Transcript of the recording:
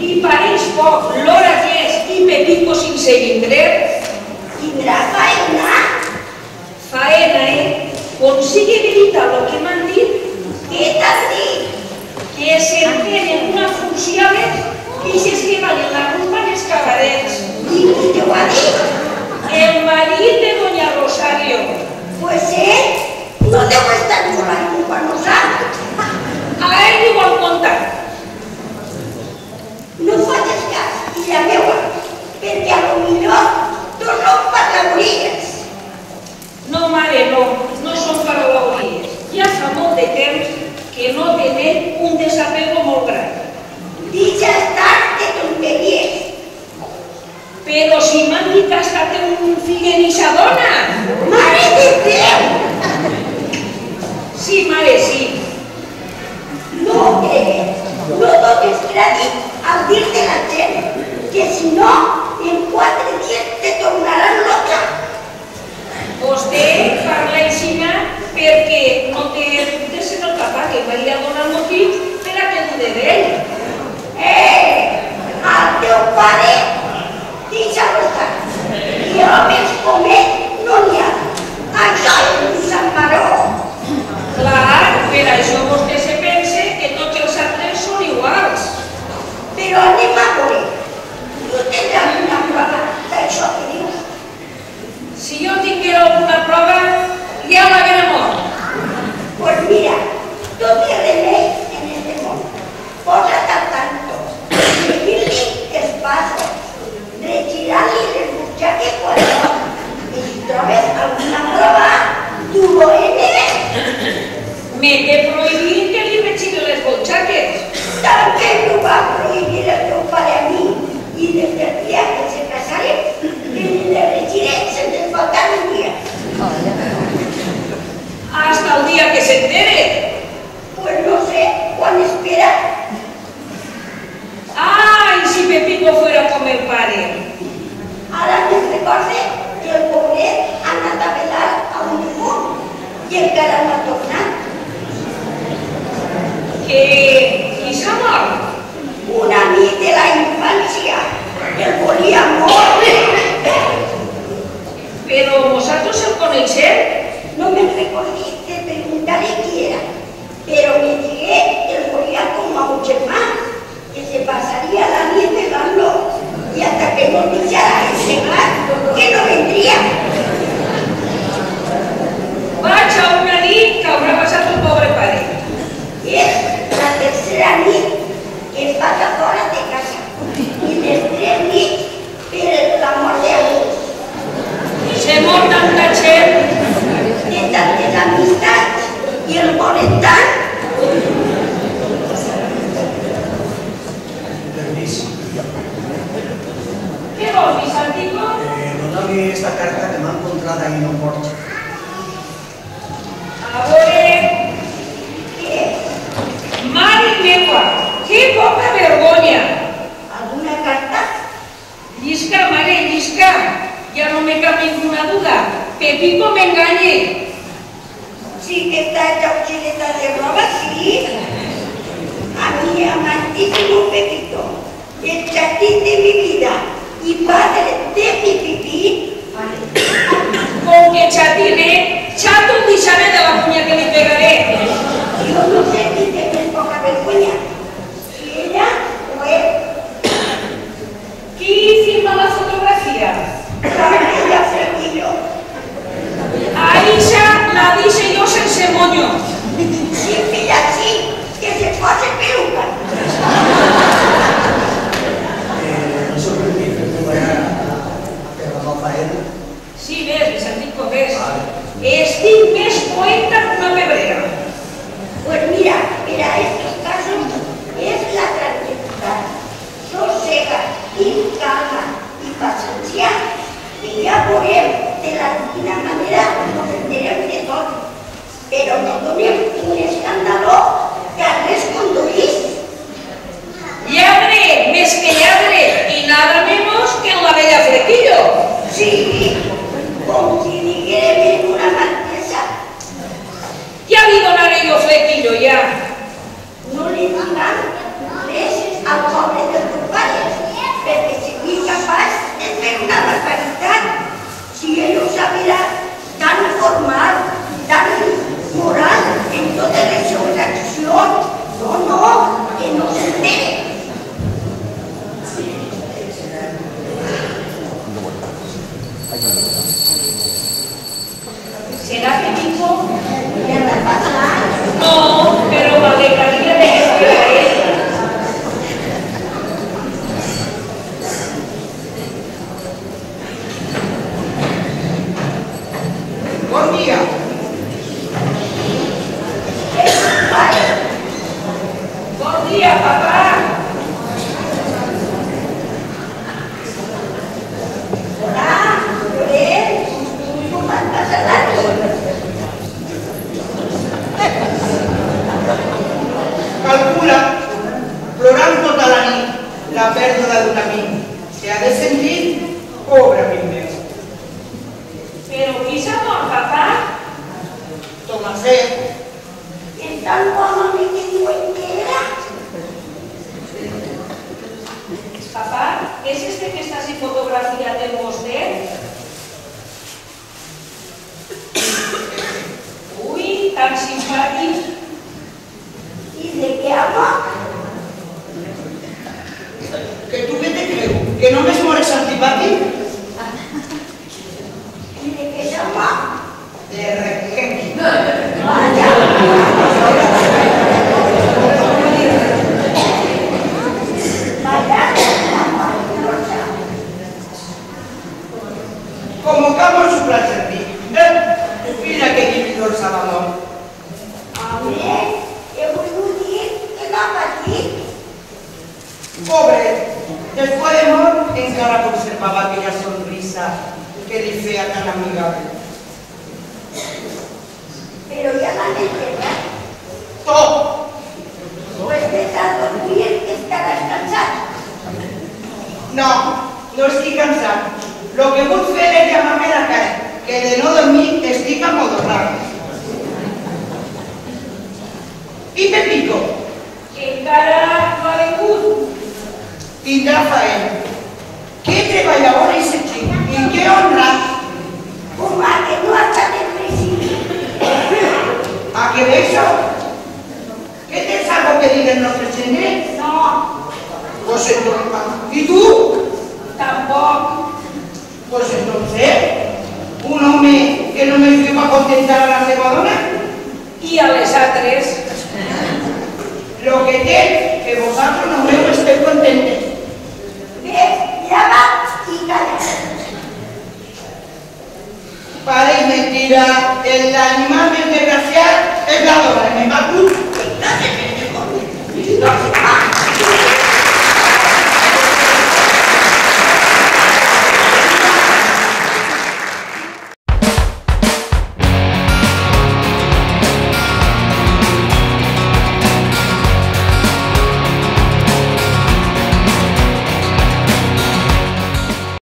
li pareix poc l'hora que és i Pepico sense vindre? Tindrà faena? Faena, Com sigui veritat el que m'han dit, Què t'han dit? que s'entenen una funció i si valen la rumba en els cabarets. I qui t'ho ha dit? El marit de doña Rosario. Pues no deu estar jugant quan no sap. A ell li ho han contat. No facis cas, filla meua, perquè a lo millor tu no parlaries. No, mare, no són paraules. Ja fa molt de temps que no tenen un desapego molt gran. Deixa estar de tonteries. Però si m'han dit que ha estat un fill en eixa dona. Mare de Déu! Sí, mare, sí. No cregues, no dones crèdit al dir de la gent, que si no, en 4 dies te tornaran loca. Vostè parla així perquè no té de ser el papa que m'hauria donat motiu per a que dude d'ell. Al teu pare, deixa-lo estar. I homes com ell no n'hi ha. Això és un sant maró. Clar, per això vostè se pensa que tots els altres són iguals. Però anem a veure. Tu tindràs una prova d'això que dius. Si jo tinguera alguna prova, ja l'haguera mort. Pues mira, tot té remei en este món. Posa't al tanto, seguir-li els passos, regirar-li les butxaques quan pot. I si trobes alguna prova, tu ho enes. Me té prohibit que li regiri les butxaques. També m'ho va prohibir el teu pare a mi. I des del dia que se casaren, que li regiré sense faltar un dia. Hasta el dia que s'entere. Pues no sé quan espera. Ai, si Pepico fuera com el pare. Ara me'n recorde que el pobret ha anat a velar a un difunt i encara no ha tornat. Que qui s'ha mort? Un amic de la infància, que el volia molt. Però vosaltres el coneixeu? No me'n recordé de preguntar-li qui era, però me digué que el volia com a un germà, que se passaria la nit pegant-lo i hasta que no deixara ensegat, que no vendria. Vaig a una nit que haurà passat el pobre pare. És la tercera nit que es passa fora de casa i les 3 nits per la mort d'algú. Se mor tanta gent. De tantes amistats i el volen tant. Permís. Què vol, Vicentico? Dóna-li esta carta que m'ha encontrat ahí en un porche. A veure... Què? Mare meua, que poca vergonya! Alguna carta? Llisca, mare, llisca. Ja no me cap ninguna duda. Pepico m'enganya. Sí que está hecha ochileta de roba, sí. A mi amantísimo Pepito, el chatín de mi vida y padre de mi pipí. Con que chatine, chato un dixaré de la puña que li pegaré. Yo no sé si tienes poca vergüenza, si ella o él. Qui firma la fotografia? Ella Flequillo. Aixa la dice jo sense moño. Sí, filla, sí, que se pose peluca. No soy permís que tu vaya a pegar la faena. Sí, ves, Vicentico, ves. Estic més poeta que una pebrera. Pues mira, para estos casos es la tranquilidad, sosega, y calma y paciencia, y ya podem de la rutina manera nos enterem de tot, però no donem un escàndalo que a res conduís. Lladre, més que lladre, y nada menos que la bella Flequillo. Sí, com si diguérem en una marquesa. Ja li donaré jo Flequillo, ja. No li digan res al pobre del teu pare. la pèrdua d'un amic. Se ha de sentir pobre amic meu. Però qui s'ha mort, papà? Tomaset. Es tan bon home que diuen que era. Papá, ¿es este que está sin fotografía del vostè? Uy, tan simpàtic. ¿Y de qué ama? Que tu què te creu? Que només mores antipàtic? ¿Y de qué llama? De regent. Vaya. Vaya. Como camo su placerní. Mira que dividió el Salomón. A ver, he volgut dir que m'ha patit. Pobre, después de mort encara conservava aquella sonrisa que li feia tan amigable. Pero ya l'han enterrat. Tot! Pues vés a dormir, que estaràs cansat. No, no estic cansat. Lo que vull fer és llamar-me la cara, que de no dormir estic amodorrat. I Pepito? Encara no ha vingut. Tindrà faena. Que treballador és el xic i que honrat. Home, que no ha estat en principi. A què d'això? Què tens algo que dir del nostre gendre? No, Pues entonces, ¿y tú? Tampoc. Pues entonces, un home que no me fui para contentar a la seva dona, I a les altres? lo que té que vosaltres no meu esteu contentes. ves, llama i calla. Pareix mentira, el animal més